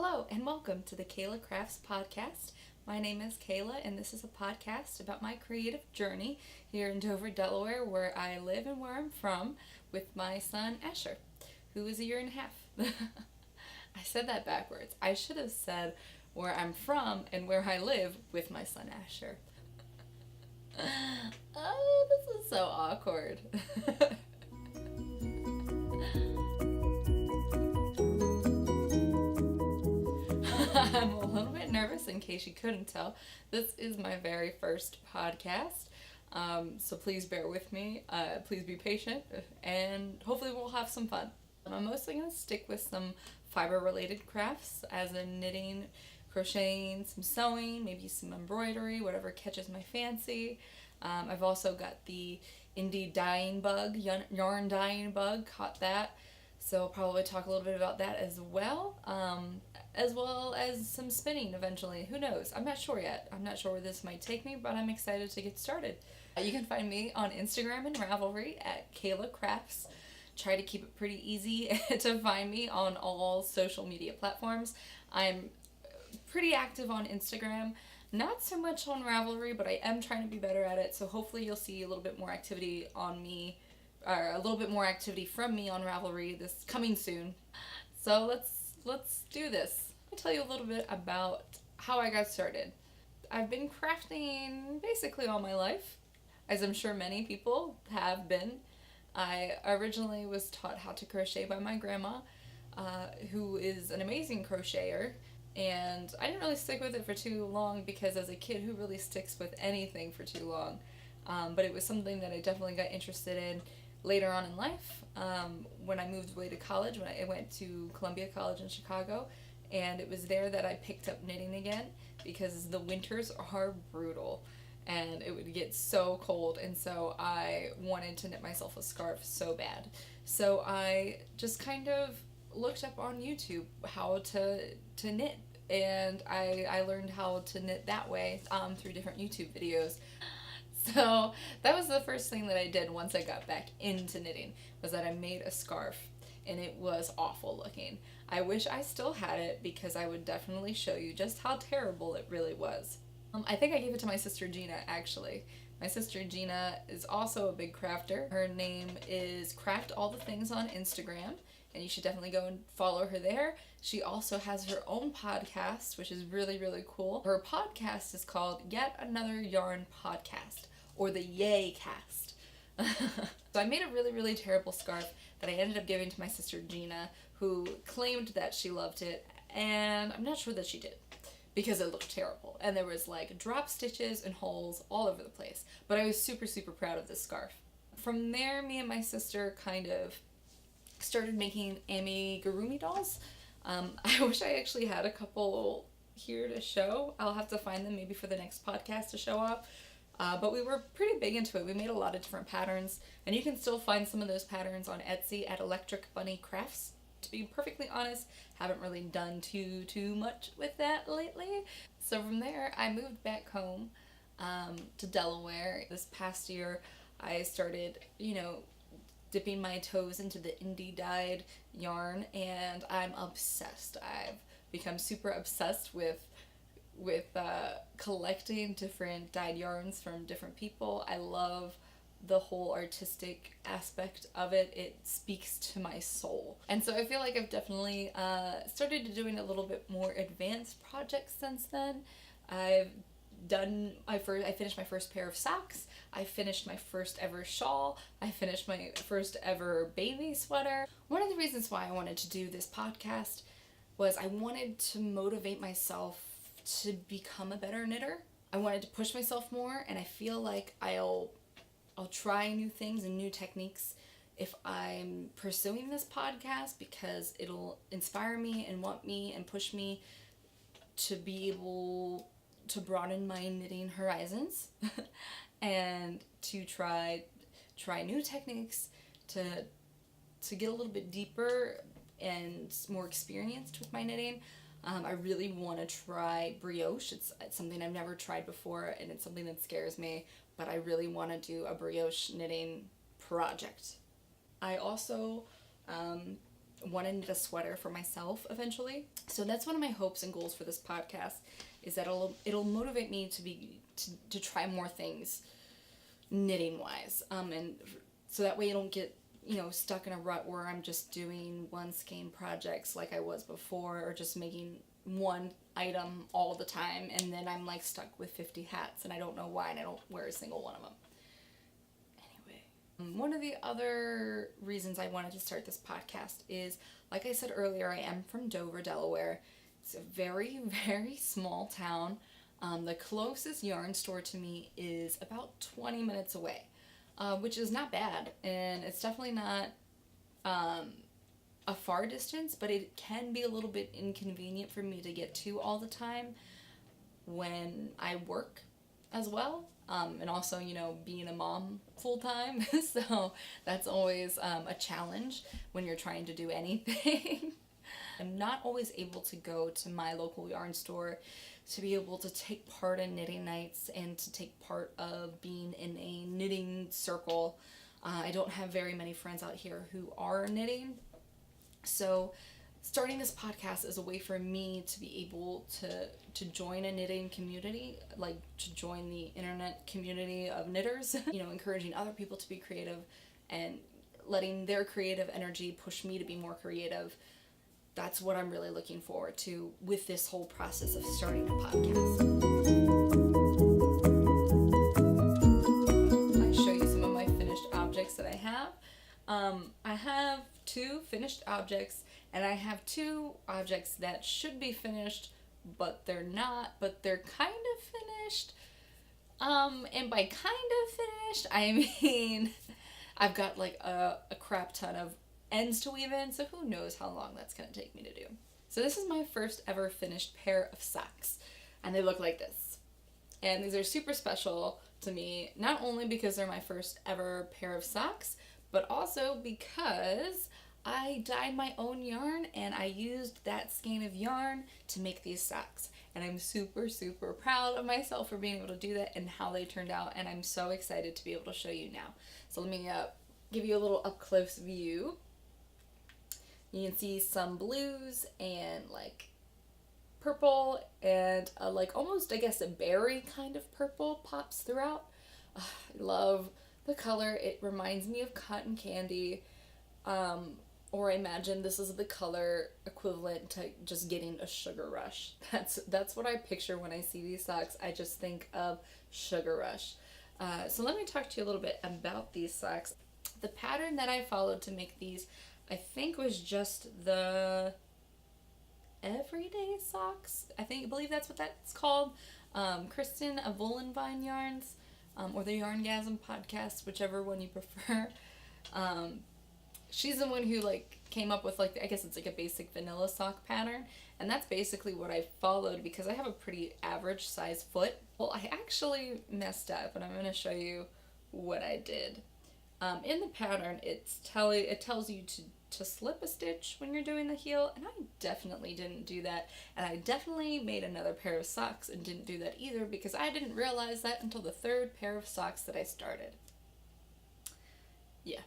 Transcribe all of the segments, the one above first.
Hello and welcome to the Kayla Crafts podcast. My name is Kayla and this is a podcast about my creative journey here in Dover, Delaware, where I live and where I'm from with my son Asher, who is a year and a half. I said that backwards. I should have said where I'm from and where I live with my son Asher. Oh, this is so awkward. I'm a little bit nervous in case you couldn't tell. This is my very first podcast, so please bear with me. Please be patient, and hopefully we'll have some fun. I'm mostly going to stick with some fiber-related crafts, as in knitting, crocheting, some sewing, maybe some embroidery, whatever catches my fancy. I've also got the indie dyeing bug, yarn dyeing bug, caught that. So I'll probably talk a little bit about that as well as some spinning eventually. Who knows? I'm not sure yet. I'm not sure where this might take me, but I'm excited to get started. You can find me on Instagram and Ravelry at kaylacrafts. Try to keep it pretty easy to find me on all social media platforms. I'm pretty active on Instagram, not so much on Ravelry, but I am trying to be better at it, so hopefully you'll see a little bit more activity on me, or a little bit more activity from me on Ravelry this coming soon. So let's do this. I'll tell you a little bit about how I got started. I've been crafting basically all my life, as I'm sure many people have been. I originally was taught how to crochet by my grandma, who is an amazing crocheter, and I didn't really stick with it for too long because as a kid, who really sticks with anything for too long? But it was something that I definitely got interested in later on in life, when I moved away to college, when I went to Columbia College in Chicago, and it was there that I picked up knitting again because the winters are brutal and it would get so cold, and so I wanted to knit myself a scarf so bad. So I just kind of looked up on YouTube how to knit, and I learned how to knit that way through different YouTube videos. So that was the first thing that I did once I got back into knitting, was that I made a scarf, and it was awful looking. I wish I still had it because I would definitely show you just how terrible it really was. I think I gave it to my sister Gina, actually. My sister Gina is also a big crafter. Her name is Craft All the Things on Instagram, and you should definitely go and follow her there. She also has her own podcast, which is really, really cool. Her podcast is called Yet Another Yarn Podcast, or the Yay Cast. So I made a really, really terrible scarf that I ended up giving to my sister Gina, who claimed that she loved it, and I'm not sure that she did because it looked terrible. And there was like drop stitches and holes all over the place. But I was super, super proud of this scarf. From there, me and my sister kind of started making amigurumi dolls. I wish I actually had a couple here to show. I'll have to find them maybe for the next podcast to show off. But we were pretty big into it. We made a lot of different patterns, and you can still find some of those patterns on Etsy at Electric Bunny Crafts. To be perfectly honest, haven't really done too much with that lately. So from there, I moved back home to Delaware. This past year, I started, dipping my toes into the indie dyed yarn, and I'm obsessed. I've become super obsessed with collecting different dyed yarns from different people. I love the whole artistic aspect of it. It speaks to my soul. And so I feel like I've definitely started doing a little bit more advanced projects since then. I finished my first pair of socks. I finished my first ever shawl. I finished my first ever baby sweater. One of the reasons why I wanted to do this podcast was I wanted to motivate myself to become a better knitter. I wanted to push myself more, and I feel like I'll try new things and new techniques if I'm pursuing this podcast, because it'll inspire me and want me and push me to be able to broaden my knitting horizons and to try new techniques, to get a little bit deeper and more experienced with my knitting. I really want to try brioche. It's something I've never tried before, and it's something that scares me, but I really want to do a brioche knitting project. I also want to knit a sweater for myself eventually. So that's one of my hopes and goals for this podcast, is that it'll motivate me to try more things knitting wise, and so that way I don't get, you know, stuck in a rut where I'm just doing one skein projects like I was before, or just making one item all the time, and then I'm like stuck with 50 hats and I don't know why, and I don't wear a single one of them. Anyway, one of the other reasons I wanted to start this podcast is, like I said earlier, I am from Dover, Delaware. It's a very, very small town. The closest yarn store to me is about 20 minutes away, which is not bad, and it's definitely not a far distance, but it can be a little bit inconvenient for me to get to all the time when I work as well, and also, you know, being a mom full-time, so that's always a challenge when you're trying to do anything. I'm not always able to go to my local yarn store to be able to take part in knitting nights and to take part of being in a knitting circle. I don't have very many friends out here who are knitting, so starting this podcast is a way for me to be able to join a knitting community, like to join the internet community of knitters, you know, encouraging other people to be creative and letting their creative energy push me to be more creative. That's what I'm really looking forward to with this whole process of starting a podcast. I'll show you some of my finished objects that I have. I have 2 finished objects, and I have 2 objects that should be finished, but they're not, but they're kind of finished. And by kind of finished, I mean, I've got like a crap ton of ends to weave in, so who knows how long that's going to take me to do. So this is my first ever finished pair of socks, and they look like this. And these are super special to me, not only because they're my first ever pair of socks, but also because I dyed my own yarn and I used that skein of yarn to make these socks. And I'm super, super proud of myself for being able to do that and how they turned out, and I'm so excited to be able to show you now. So let me give you a little up-close view. You can see some blues and like purple and like almost, I guess, a berry kind of purple pops throughout. I love the color. It reminds me of cotton candy, or I imagine this is the color equivalent to just getting a sugar rush. That's what I picture when I see these socks. I just think of sugar rush. So let me talk to you a little bit about these socks. The pattern that I followed to make these, I think, was just the everyday socks. I believe that's what that's called. Kristen of Voolenvine yarns, or the Yarngasm podcast, whichever one you prefer. She's the one who like came up with, like, I guess it's like a basic vanilla sock pattern, and that's basically what I followed because I have a pretty average size foot. Well, I actually messed up, and I'm going to show you what I did. In the pattern, it tells you to slip a stitch when you're doing the heel, and I definitely didn't do that, and I definitely made another pair of socks and didn't do that either because I didn't realize that until the 3rd pair of socks that I started. Yeah.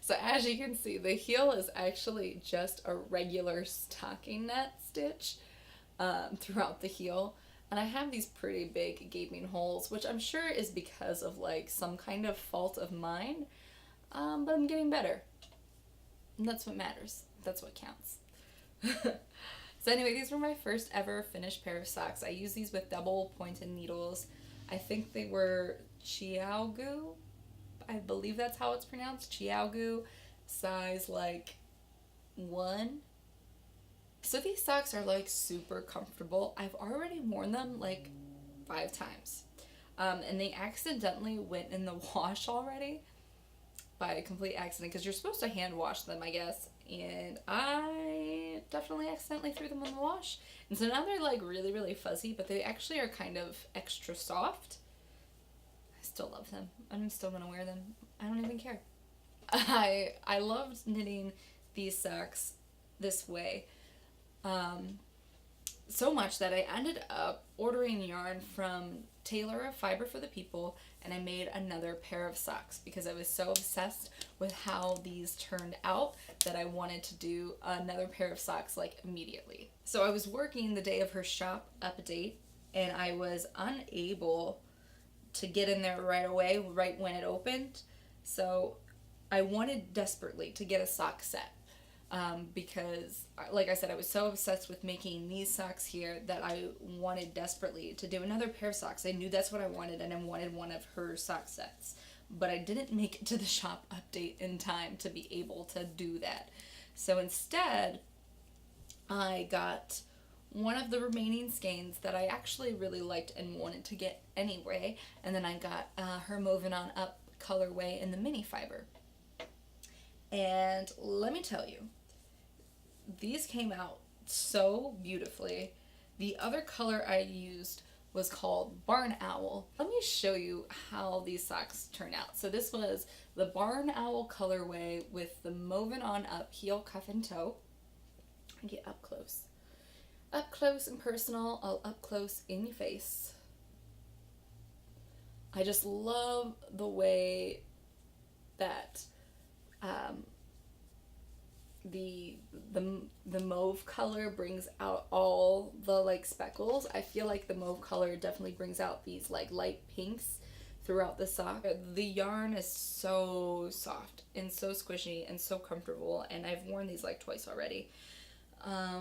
So as you can see, the heel is actually just a regular stocking net stitch throughout the heel. And I have these pretty big gaping holes, which I'm sure is because of like some kind of fault of mine, but I'm getting better. And that's what matters. That's what counts. So anyway, these were my first ever finished pair of socks. I use these with double pointed needles. I think they were Chiaogu. I believe that's how it's pronounced. Chiaogu, size like 1. So these socks are like super comfortable. I've already worn them like 5 times. And they accidentally went in the wash already by a complete accident because you're supposed to hand wash them, I guess. And I definitely accidentally threw them in the wash. And so now they're like really, really fuzzy, but they actually are kind of extra soft. I still love them. I'm still gonna wear them. I don't even care. I loved knitting these socks this way. so much that I ended up ordering yarn from Tailor of Fiber for the People, and I made another pair of socks because I was so obsessed with how these turned out that I wanted to do another pair of socks like immediately. So I was working the day of her shop update, and I was unable to get in there right away, right when it opened. So I wanted desperately to get a sock set. Because, like I said, I was so obsessed with making these socks here that I wanted desperately to do another pair of socks. I knew that's what I wanted, and I wanted one of her sock sets. But I didn't make it to the shop update in time to be able to do that. So instead, I got one of the remaining skeins that I actually really liked and wanted to get anyway, and then I got her Moving On Up colorway in the mini fiber. And let me tell you, these came out so beautifully. The other color I used was called Barn Owl. Let me show you how these socks turned out. So this was the Barn Owl colorway with the Moving On Up heel, cuff, and toe. Get up close. Up close and personal, all up close in your face. I just love the way that the mauve color brings out all the like speckles. I feel like the mauve color definitely brings out these like light pinks throughout the sock. The yarn is so soft and so squishy and so comfortable, and I've worn these like twice already,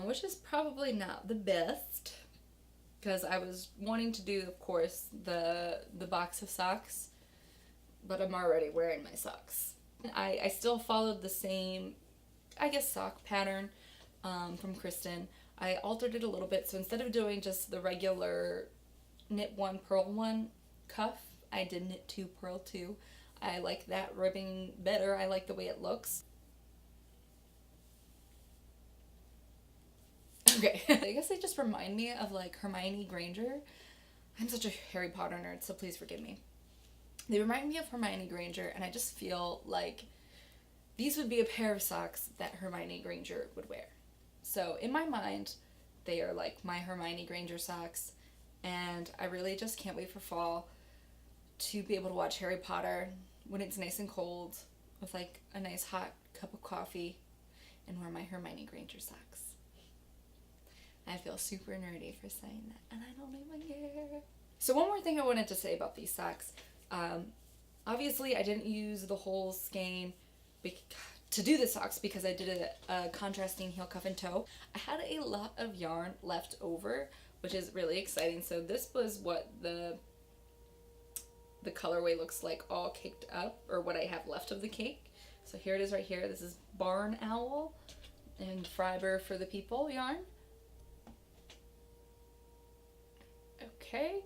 which is probably not the best because I was wanting to do, of course, the box of socks, but I'm already wearing my socks. I still followed the same, I guess, sock pattern from Kristen. I altered it a little bit, so instead of doing just the regular knit 1 purl 1 cuff, I did knit 2 purl 2. I like that ribbing better. I like the way it looks. Okay. I guess they just remind me of like Hermione Granger. I'm such a Harry Potter nerd, so please forgive me. They remind me of Hermione Granger, and I just feel like these would be a pair of socks that Hermione Granger would wear. So in my mind, they are like my Hermione Granger socks, and I really just can't wait for fall to be able to watch Harry Potter when it's nice and cold with like a nice hot cup of coffee and wear my Hermione Granger socks. I feel super nerdy for saying that, and I don't even care. So one more thing I wanted to say about these socks. Obviously I didn't use the whole skein to do the socks because I did a contrasting heel, cuff, and toe. I had a lot of yarn left over, which is really exciting. So this was what the colorway looks like all caked up, or what I have left of the cake. So here it is right here. This is Barn Owl and Fiber for the People yarn. Okay.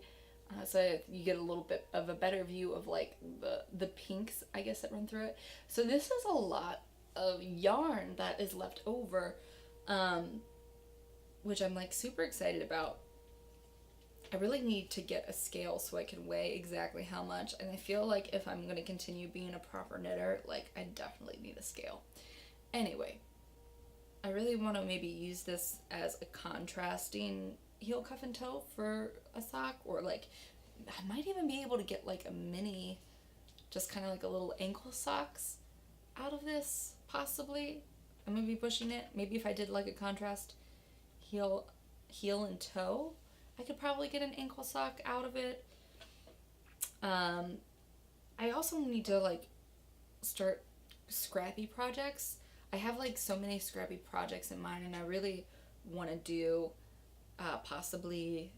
So you get a little bit of a better view of like the pinks, I guess, that run through it. So this is a lot of yarn that is left over, which I'm like super excited about. I really need to get a scale so I can weigh exactly how much, and I feel like if I'm going to continue being a proper knitter, like I definitely need a scale. Anyway, I really want to maybe use this as a contrasting heel, cuff, and toe for a sock, or like I might even be able to get like a mini, just kind of like a little ankle socks out of this, possibly. I'm gonna be pushing it. Maybe if I did like a contrast heel and toe, I could probably get an ankle sock out of it. I also need to like start scrappy projects. I have like so many scrappy projects in mind, and I really want to do possibly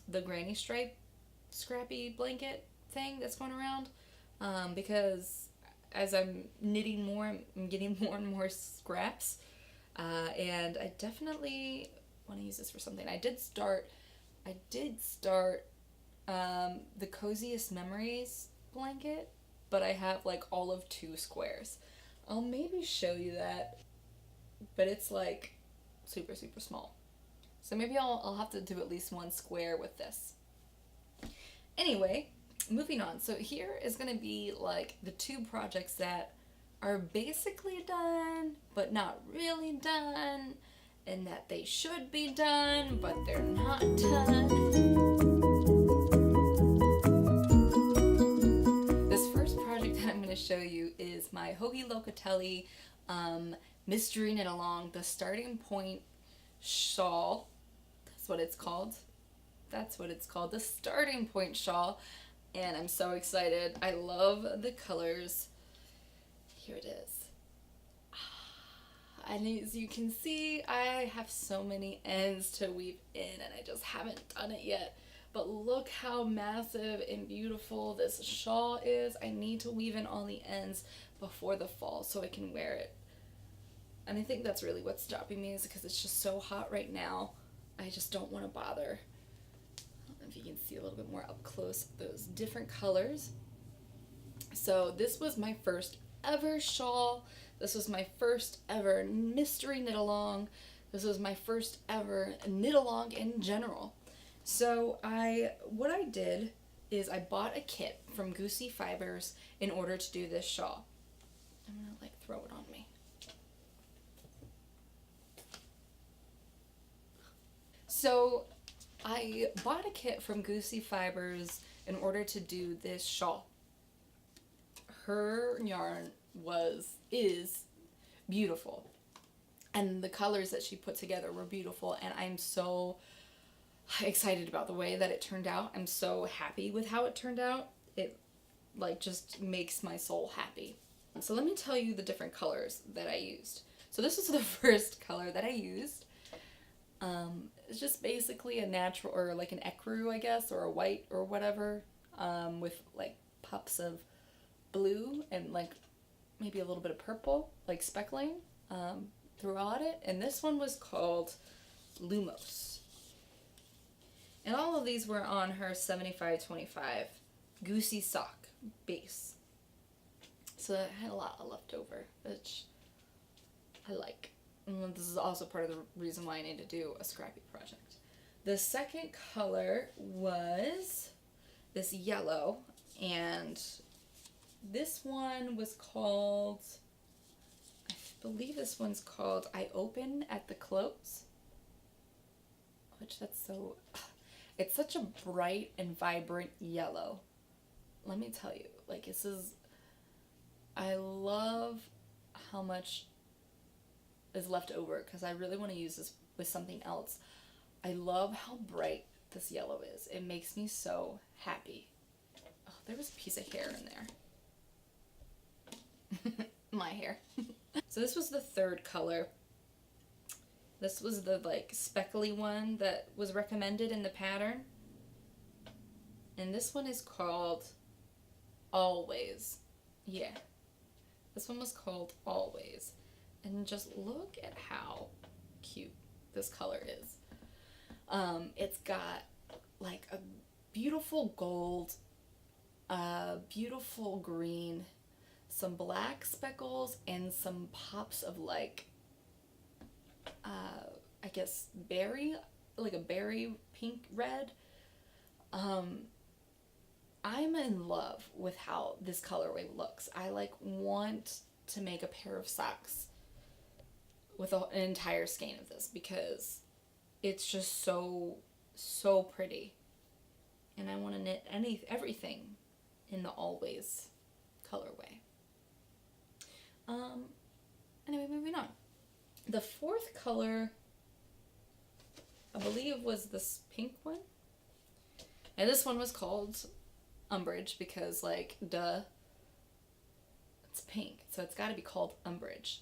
the granny stripe scrappy blanket thing that's going around, because as I'm knitting more, I'm getting more and more scraps, and I definitely want to use this for something. I did start the Coziest Memories blanket, but I have like all of 2 squares. I'll maybe show you that, but it's like super small. So maybe I'll have to do at least 1 square with this. Anyway, moving on. So here is going to be like the 2 projects that are basically done, but not really done. and that they should be done, but they're not done. This first project that I'm going to show you is my Hoagie Locatelli Mystery Knit Along, the Starting Point Shawl. That's what it's called. The Starting Point Shawl. And I'm so excited. I love the colors. Here it is. And as you can see, I have so many ends to weave in, and I just haven't done it yet. But look how massive and beautiful this shawl is. I need to weave in all the ends before the fall so I can wear it. And I think that's really what's stopping me, is because it's just so hot right now. I just don't want to bother. I don't know if you can see a little bit more up close those different colors. So this was my first ever shawl. This was my first ever mystery knit along. This was my first ever knit along in general. So what I did is I bought a kit from Goosey Fibers in order to do this shawl. I'm gonna like throw it on me. So I bought a kit from Goosey Fibers in order to do this shawl. Her yarn is beautiful, and the colors that she put together were beautiful, and I'm so excited about the way that it turned out. I'm so happy with how it turned out. It like just makes my soul happy. So let me tell you the different colors that I used. So this was the first color that I used. It's just basically a natural, or like an ecru, I guess, or a white or whatever, with like pups of blue and like maybe a little bit of purple, like speckling throughout it. And this one was called Lumos. And all of these were on her 75-25 Goosey sock base. So I had a lot of leftover, which I like. And this is also part of the reason why I need to do a scrappy project. The second color was this yellow, and this one was called, I believe this one's called I Open at the Close, which it's such a bright and vibrant yellow. Let me tell you, like I love how much is left over, because I really want to use this with something else. I love how bright this yellow is. It makes me so happy. Oh, there was a piece of hair in there. My hair. So this was the third color. This was the like speckly one that was recommended in the pattern. And this one is called Always. Yeah. This one was called Always. And just look at how cute this color is. It's got like a beautiful gold, beautiful green, some black speckles, and some pops of like, I guess berry, like a berry pink red. I'm in love with how this colorway looks. I like want to make a pair of socks with an entire skein of this, because it's just so pretty, and I want to knit everything in the Always colorway. Anyway, moving on. The fourth color, I believe, was this pink one, and this one was called Umbrage, because like duh, it's pink, so it's got to be called Umbrage.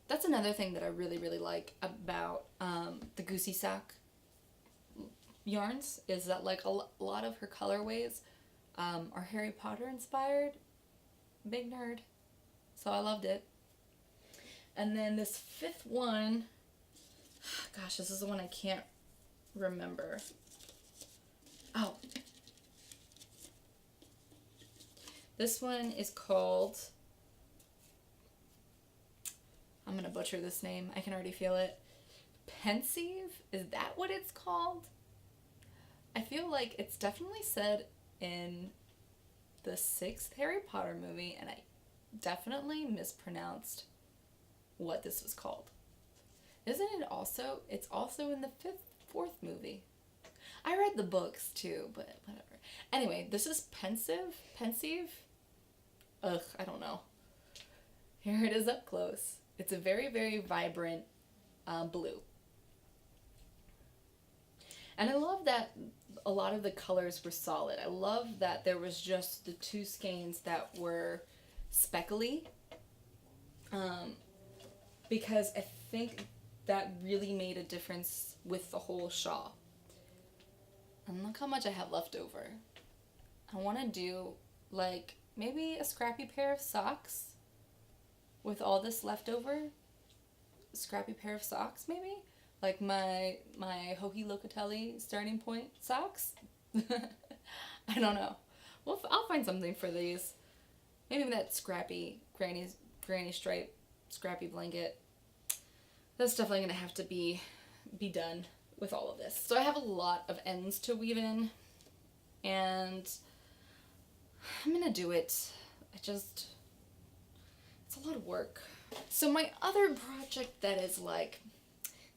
That's another thing that I really like about the Goosey sock yarns, is that like a lot of her colorways are Harry Potter inspired. Big nerd. So I loved it. And then this fifth one, gosh, this is the one I can't remember. Oh. This one is called, I'm going to butcher this name. I can already feel it. Pensive? Is that what it's called? I feel like it's definitely said in the 6th Harry Potter movie, and I definitely mispronounced what this was called. Isn't it also? It's also in the fourth movie. I read the books too, but whatever. Anyway, this is Pensive? Ugh, I don't know. Here it is up close. It's a very, very vibrant blue. And I love that a lot of the colors were solid. I love that there was just the two skeins that were speckly. Because I think that really made a difference with the whole shawl. And look how much I have left over. I want to do like maybe a scrappy pair of socks with all this leftover. Scrappy pair of socks maybe? Like my Hokey Locatelli starting point socks? I don't know. Well, I'll find something for these. Maybe that scrappy granny stripe scrappy blanket. That's definitely going to have to be done with all of this. So I have a lot of ends to weave in, and I'm going to do it. It's a lot of work. So my other project that is like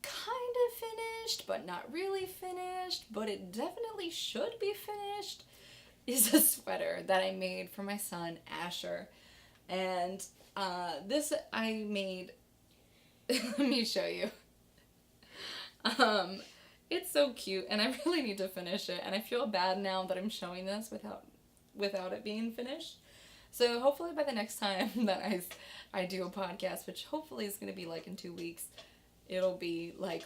kind of finished, but not really finished, but it definitely should be finished, is a sweater that I made for my son, Asher. And this I made, let me show you. It's so cute, and I really need to finish it, and I feel bad now that I'm showing this without it being finished. So hopefully by the next time that I do a podcast, which hopefully is going to be like in 2 weeks, it'll be like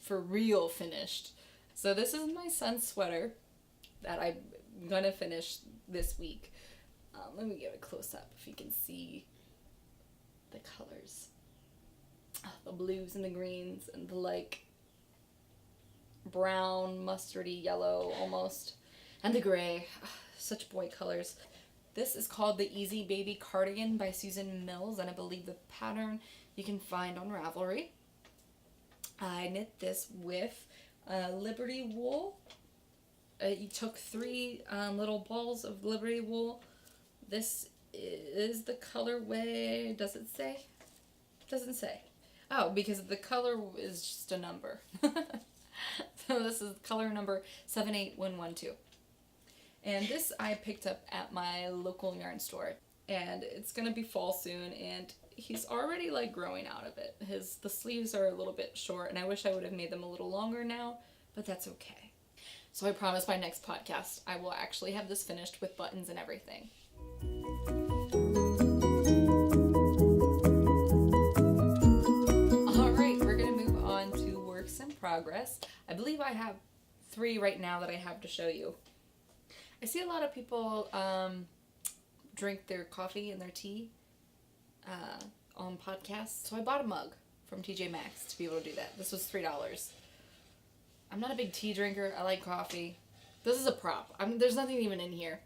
for real finished. So this is my son's sweater that I'm going to finish this week. Let me give it a close up if you can see the colors. The blues and the greens and the like brown, mustardy yellow almost, and the gray. Such boy colors. This is called the Easy Baby Cardigan by Susan Mills, and I believe the pattern you can find on Ravelry. I knit this with Liberty wool. You took 3 little balls of Liberty wool. This is the colorway. Does it say? Doesn't say. Oh, because the color is just a number. So this is color number 78112. And this I picked up at my local yarn store. And it's going to be fall soon, and he's already like growing out of it. The sleeves are a little bit short, and I wish I would have made them a little longer now, but that's okay. So I promise my next podcast I will actually have this finished with buttons and everything. Alright, we're going to move on to works in progress. I believe I have 3 right now that I have to show you. I see a lot of people drink their coffee and their tea on podcasts. So I bought a mug from TJ Maxx to be able to do that. This was $3. I'm not a big tea drinker. I like coffee. This is a prop. There's nothing even in here.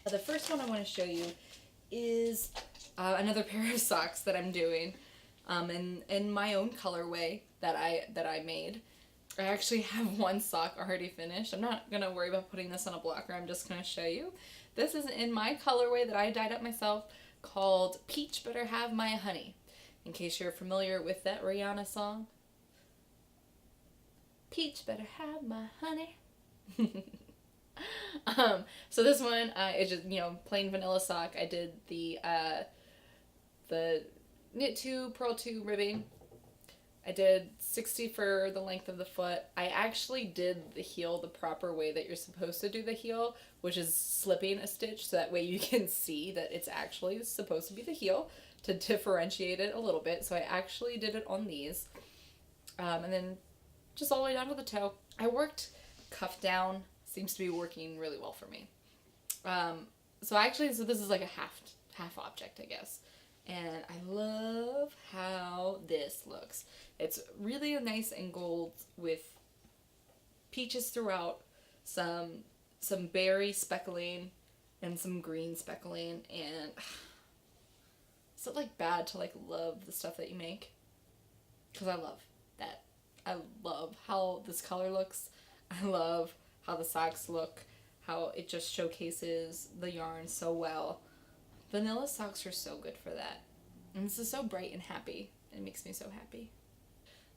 The first one I want to show you is another pair of socks that I'm doing in my own colorway that I made. I actually have 1 sock already finished. I'm not going to worry about putting this on a blocker. I'm just going to show you. This is in my colorway that I dyed up myself called Peach Better Have My Honey. In case you're familiar with that Rihanna song. Peach better have my honey. So this one is just, plain vanilla sock. I did the knit 2, purl 2 ribbing. I did 60 for the length of the foot. I actually did the heel the proper way that you're supposed to do the heel, which is slipping a stitch, so that way you can see that it's actually supposed to be the heel to differentiate it a little bit. So I actually did it on these. And then just all the way down to the toe. I worked cuff down. Seems to be working really well for me. So this is like a half object, I guess. And I love how this looks. It's really nice and gold with peaches throughout, some berry speckling, and some green speckling. And is it like bad to like love the stuff that you make? Because I love that. I love how this color looks. I love how the socks look. How it just showcases the yarn so well. Vanilla socks are so good for that. And this is so bright and happy. It makes me so happy.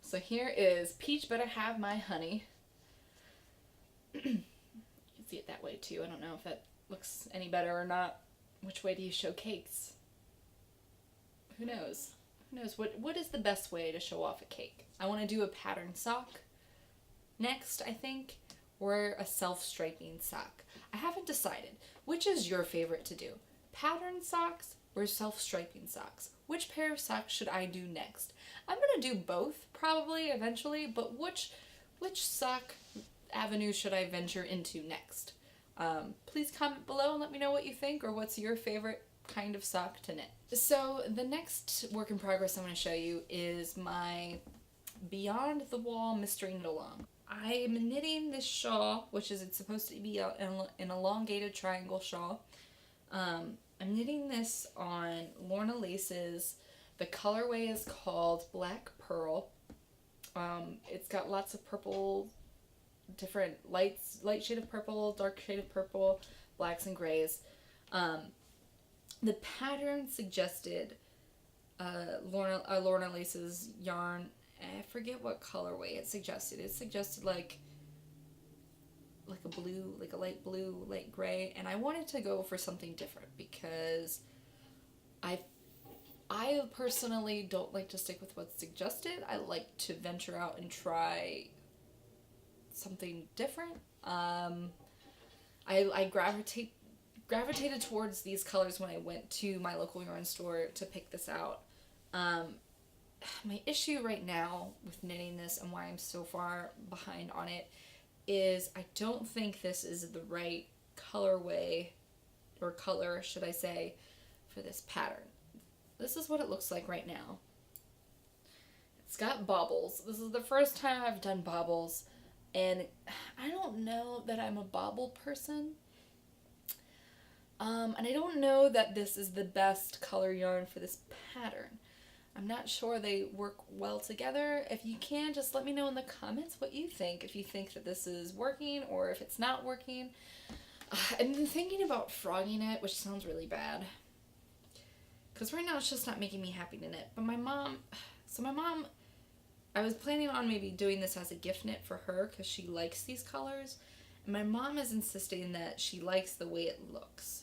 So here is Peach Better Have My Honey. You can see it that way too. I don't know if that looks any better or not. Which way do you show cakes? Who knows? Who knows? What is the best way to show off a cake? I want to do a pattern sock next, I think, or a self-striping sock. I haven't decided. Which is your favorite to do? Pattern socks or self-striping socks? Which pair of socks should I do next? I'm going to do both probably eventually, but which sock avenue should I venture into next? Please comment below and let me know what you think, or what's your favorite kind of sock to knit. So the next work in progress I'm going to show you is my Beyond the Wall Mystery Knit Along. I am knitting this shawl, which is it's supposed to be an elongated triangle shawl. I'm knitting this on Lorna Laces. The colorway is called Black Pearl. It's got lots of purple, different light shade of purple, dark shade of purple, blacks and grays. The pattern suggested Lorna Laces yarn. I forget what colorway it suggested. It suggested like a blue, like a light blue, light gray, and I wanted to go for something different because I personally don't like to stick with what's suggested. I like to venture out and try something different. I gravitated towards these colors when I went to my local yarn store to pick this out. My issue right now with knitting this and why I'm so far behind on it is I don't think this is the right colorway, or color should I say, for this pattern. This is what it looks like right now. It's got bobbles. This is the first time I've done bobbles, and I don't know that I'm a bobble person. And I don't know that this is the best color yarn for this pattern. I'm not sure they work well together. If you can, just let me know in the comments what you think. If you think that this is working or if it's not working. I've been thinking about frogging it, which sounds really bad. Because right now it's just not making me happy to knit. But my mom, I was planning on maybe doing this as a gift knit for her because she likes these colors. And my mom is insisting that she likes the way it looks.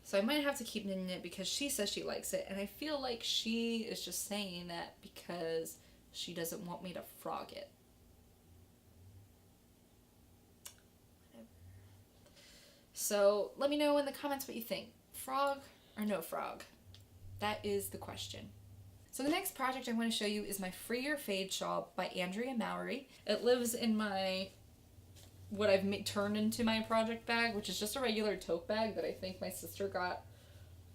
So I might have to keep knitting it because she says she likes it, and I feel like she is just saying that because she doesn't want me to frog it. Whatever. So let me know in the comments what you think. Frog or no frog? That is the question. So the next project I want to show you is my Free Your Fade shawl by Andrea Mowry. It lives in my what I've turned into my project bag, which is just a regular tote bag that I think my sister got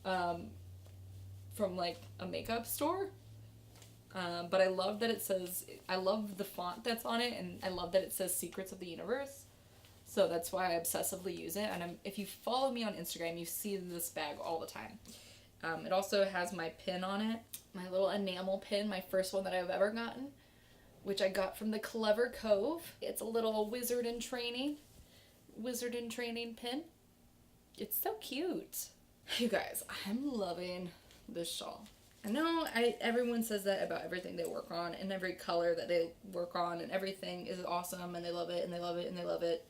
from like a makeup store. But I love that it says, I love the font that's on it, and I love that it says Secrets of the Universe. So that's why I obsessively use it. And if you follow me on Instagram, you see this bag all the time. It also has my pin on it, my little enamel pin, my first one that I've ever gotten, which I got from the Clever Cove. It's a little wizard in training pin. It's so cute. You guys, I'm loving this shawl. I know everyone says that about everything they work on, and every color that they work on, and everything is awesome, and they love it, and they love it, and they love it.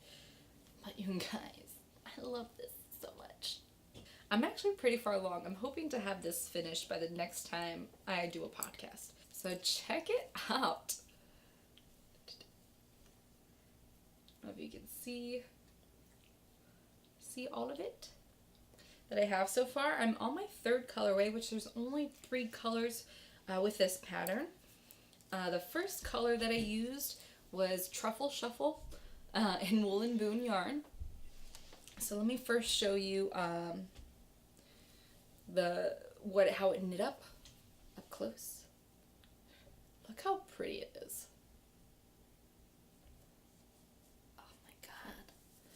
But you guys, I love this so much. I'm actually pretty far along. I'm hoping to have this finished by the next time I do a podcast. So check it out. I don't know if you can see all of it that I have so far. I'm on my third colorway, which there's only 3 colors with this pattern. The first color that I used was Truffle Shuffle in Voolenvine yarn. So let me first show you how it knit up close. Look how pretty it is.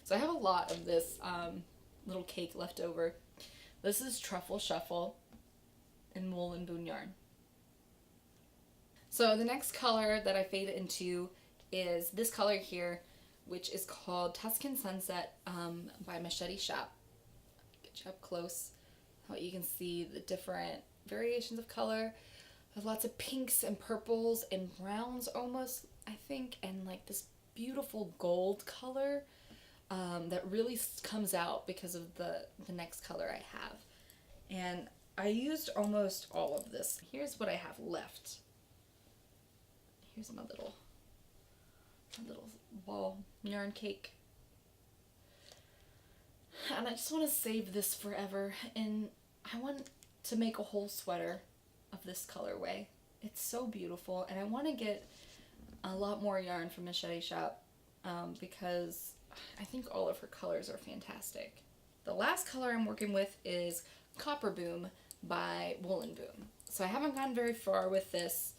So I have a lot of this little cake left over. This is Truffle Shuffle in Voolenvine yarn. So the next color that I fade into is this color here, which is called Tuscan Sunset by Machete Shop. Get you up close. How you can see the different variations of color. There's lots of pinks and purples and browns almost, I think, and like this beautiful gold color that really comes out because of the next color I have. And I used almost all of this. Here's what I have left. Here's my little ball yarn cake. And I just want to save this forever, and I want to make a whole sweater of this colorway. It's so beautiful, and I want to get a lot more yarn from Machete Shop because I think all of her colors are fantastic. The last color I'm working with is Copper Boom by Voolenvine. So I haven't gone very far with this,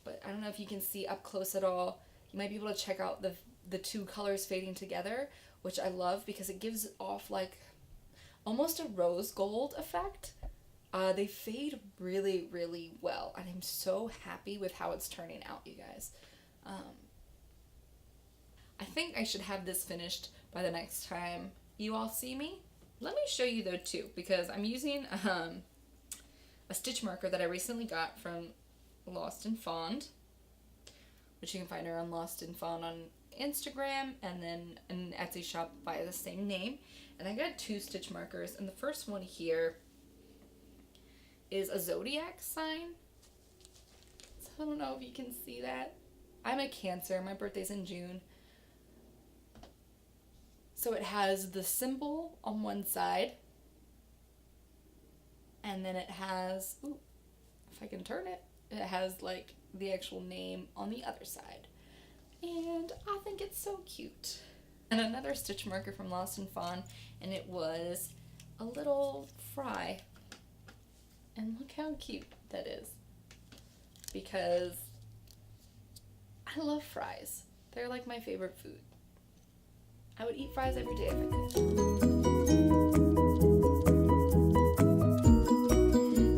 but I don't know if you can see up close at all. You might be able to check out the two colors fading together, which I love because it gives off like almost a rose gold effect. They fade really, really well, and I'm so happy with how it's turning out, you guys. I think I should have this finished by the next time you all see me. Let me show you though too, because I'm using a stitch marker that I recently got from Lost and Fond, which you can find her on Lost and Fond on Instagram, and then an Etsy shop by the same name. And I got 2 stitch markers, and the first one here is a zodiac sign. So I don't know if you can see that. I'm a Cancer, my birthday's in June. So it has the symbol on one side, and then it has, ooh, if I can turn it, it has like the actual name on the other side. And I think it's so cute. And another stitch marker from Lost and Fawn, and it was a little fry. And look how cute that is. Because I love fries. They're like my favorite food. I would eat fries every day if I could.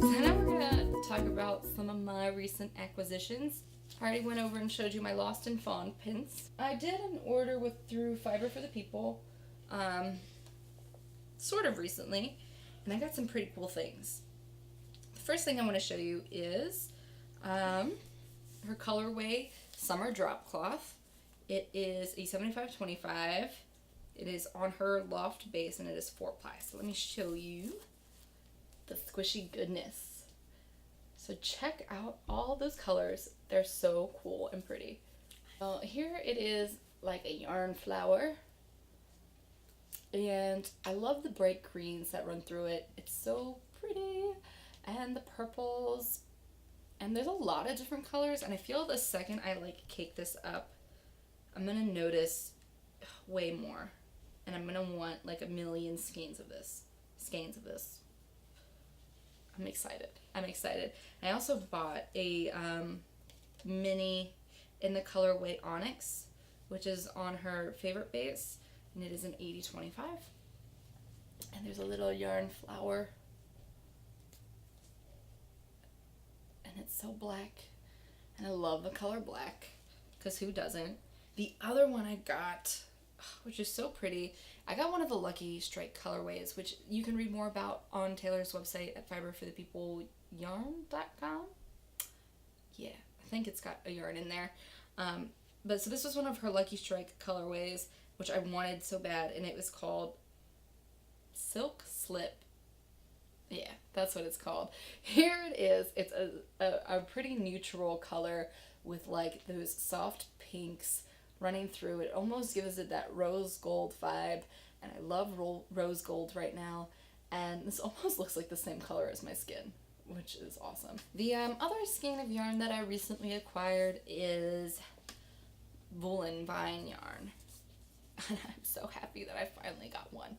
So now we're gonna talk about some of my recent acquisitions. I already went over and showed you my Lost and Fawn pins. I did an order through Fiber for the People, sort of recently, and I got some pretty cool things. The first thing I want to show you is her colorway Summer Drop Cloth. It is a 75/25. It is on her loft base, and it is 4-ply. So let me show you the squishy goodness. So check out all those colors. They're so cool and pretty. Here it is like a yarn flower. And I love the bright greens that run through it. It's so pretty. And the purples. And there's a lot of different colors. And I feel the second I like cake this up, I'm going to notice way more. And I'm going to want like a million skeins of this. I'm excited. I also bought a mini in the colorway Onyx, which is on her favorite base, and it is an 80/25. And there's a little yarn flower, and it's so black, and I love the color black, because who doesn't? The other one I got, which is so pretty, I got one of the Lucky Strike colorways, which you can read more about on Taylor's website at fiberforthepeopleyarn.com. Yeah, I think it's got a yarn in there. But so this was one of her Lucky Strike colorways, which I wanted so bad, and it was called Silk Slip. Yeah, that's what it's called. Here it is. It's a pretty neutral color with like those soft pinks running through. It almost gives it that rose gold vibe, and I love rose gold right now, and this almost looks like the same color as my skin, which is awesome. The other skein of yarn that I recently acquired is Voolenvine yarn, and I'm so happy that I finally got one.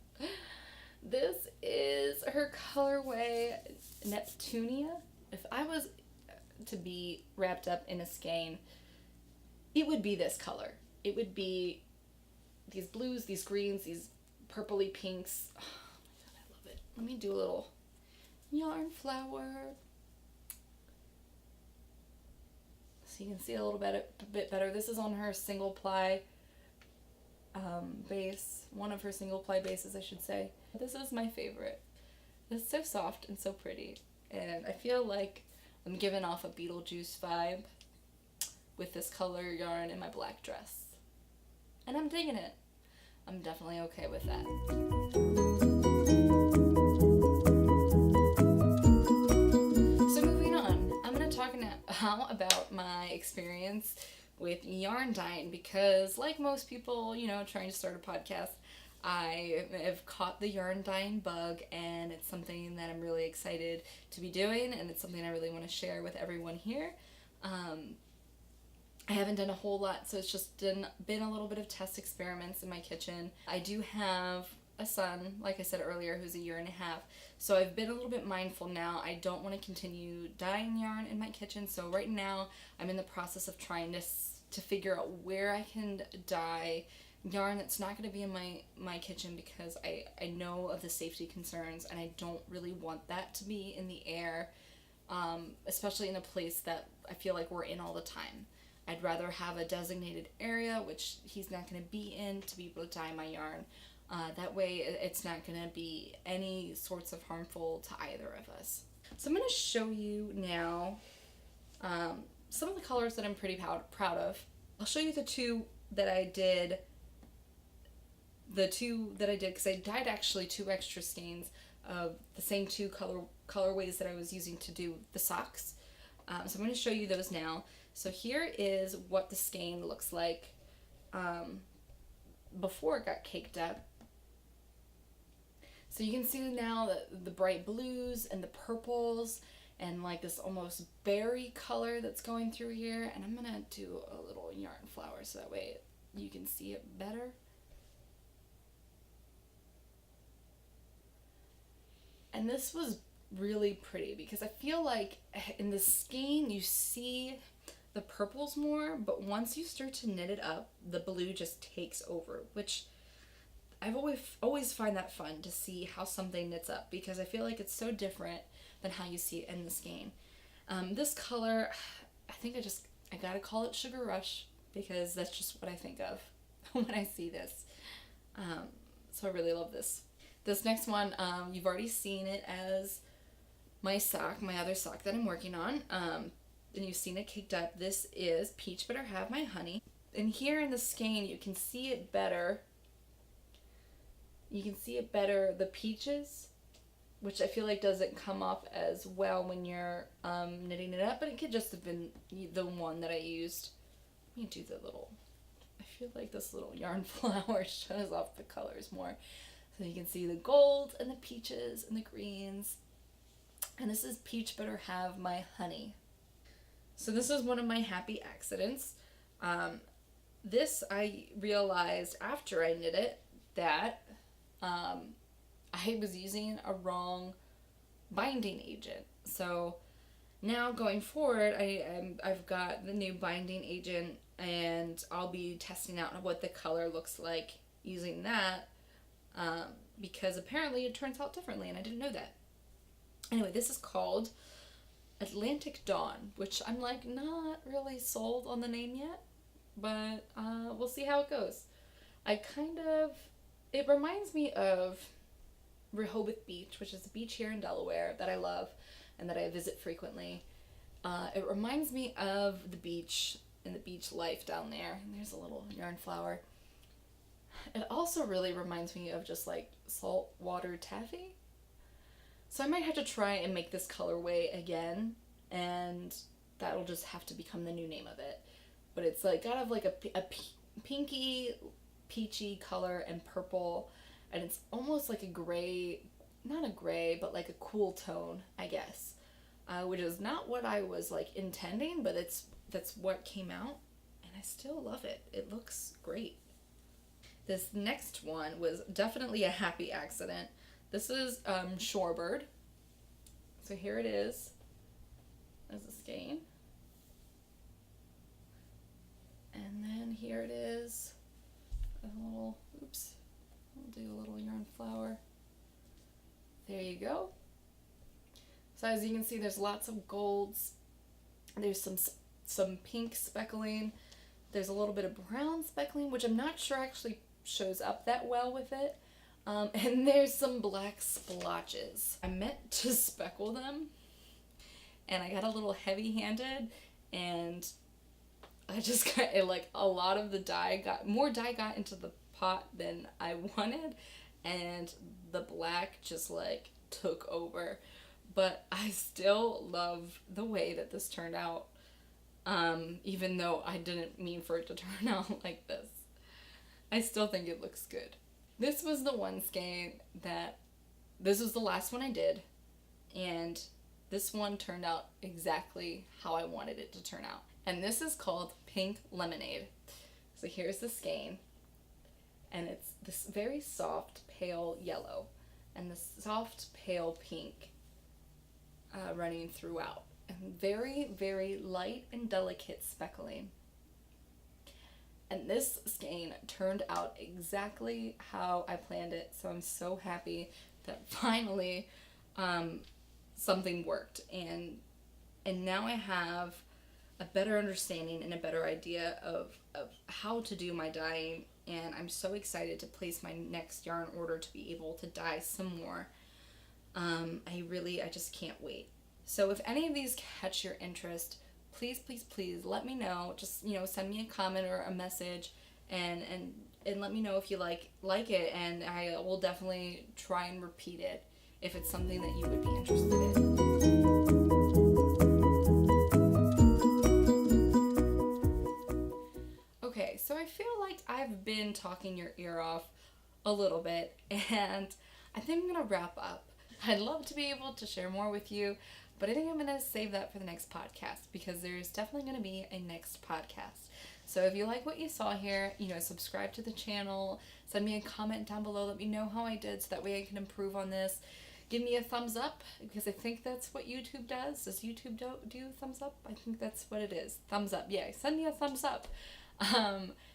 This is her colorway Neptunia. If I was to be wrapped up in a skein, it would be this color. It would be these blues, these greens, these purpley pinks. Oh my god, I love it. Let me do a little yarn flower. So you can see a little bit better. This is on her single ply base. One of her single ply bases, I should say. This is my favorite. It's so soft and so pretty. and I feel like I'm giving off a Beetlejuice vibe with this color yarn in my black dress. And I'm digging it. I'm definitely okay with that. So moving on, I'm going to talk now about my experience with yarn dyeing, because like most people, you know, trying to start a podcast, I have caught the yarn dyeing bug, and it's something that I'm really excited to be doing, and it's something I really want to share with everyone here. I haven't done a whole lot, so it's just been a little bit of test experiments in my kitchen. I do have a son, like I said earlier, who's a year and a half, so I've been a little bit mindful now. I don't want to continue dyeing yarn in my kitchen, so right now I'm in the process of trying to figure out where I can dye yarn that's not going to be in my kitchen, because I know of the safety concerns, and I don't really want that to be in the air, especially in a place that I feel like we're in all the time. I'd rather have a designated area, which he's not going to be in, to be able to dye my yarn. That way it's not going to be any sorts of harmful to either of us. So I'm going to show you now some of the colors that I'm pretty proud of. I'll show you the two that I did. Because I dyed actually 2 extra skeins of the same 2 colorways that I was using to do the socks. So I'm going to show you those now. So here is what the skein looks like before it got caked up. So you can see now the bright blues and the purples and like this almost berry color that's going through here. And I'm going to do a little yarn flower so that way you can see it better. And this was really pretty, because I feel like in the skein you see the purples more, but once you start to knit it up, the blue just takes over, which I've always find that fun to see how something knits up, because I feel like it's so different than how you see it in the skein. This color, I think I gotta call it Sugar Rush, because that's just what I think of when I see this. So I really love this. This next one, you've already seen it as my sock, my other sock that I'm working on. And you've seen it caked up. This is Peach Better Have My Honey. And here in the skein, you can see it better. You can see it better, the peaches, which I feel like doesn't come up as well when you're knitting it up, but it could just have been the one that I used. Let me do the little, I feel like this little yarn flower shows off the colors more. So you can see the gold and the peaches and the greens. And this is Peach Better Have My Honey. So this is one of my happy accidents. This I realized after I knit it that I was using a wrong binding agent. So now going forward, I've got the new binding agent, and I'll be testing out what the color looks like using that, because apparently it turns out differently, and I didn't know that. Anyway, this is called Atlantic Dawn, which I'm like not really sold on the name yet, but we'll see how it goes. It reminds me of Rehoboth Beach, which is a beach here in Delaware that I love and that I visit frequently. It reminds me of the beach and the beach life down there. And there's a little yarn flower. It also really reminds me of just like saltwater taffy. So I might have to try and make this colorway again, and that'll just have to become the new name of it. But it's like kind of like a pinky, peachy color and purple, and it's almost like a gray, not a gray, but like a cool tone, I guess, which is not what I was like intending, but that's what came out, and I still love it. It looks great. This next one was definitely a happy accident. This is Shorebird. So here it is as a skein. And then here it is, a little, oops, I'll do a little yarn flower. There you go. So as you can see, there's lots of golds. There's some pink speckling. There's a little bit of brown speckling, which I'm not sure actually shows up that well with it. And there's some black splotches. I meant to speckle them, and I got a little heavy-handed, and I just got it, like, a lot of the more dye got into the pot than I wanted, and the black just, like, took over. But I still love the way that this turned out, even though I didn't mean for it to turn out like this. I still think it looks good. This was the one skein this was the last one I did, and this one turned out exactly how I wanted it to turn out. And this is called Pink Lemonade. So here's the skein, and it's this very soft pale yellow and this soft pale pink running throughout, and very, very light and delicate speckling. And this skein turned out exactly how I planned it, so I'm so happy that finally something worked, and now I have a better understanding and a better idea of how to do my dyeing, and I'm so excited to place my next yarn order to be able to dye some more. I just can't wait. So if any of these catch your interest, please, please, please let me know. Just, send me a comment or a message, and let me know if you like it, and I will definitely try and repeat it if it's something that you would be interested in. Okay, so I feel like I've been talking your ear off a little bit, and I think I'm gonna wrap up. I'd love to be able to share more with you, but I think I'm gonna save that for the next podcast, because there's definitely gonna be a next podcast. So if you like what you saw here, subscribe to the channel, send me a comment down below, let me know how I did so that way I can improve on this. Give me a thumbs up, because I think that's what YouTube does. Does YouTube do thumbs up? I think that's what it is. Thumbs up. Yeah, send me a thumbs up.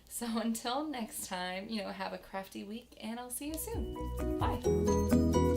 So until next time, have a crafty week, and I'll see you soon. Bye.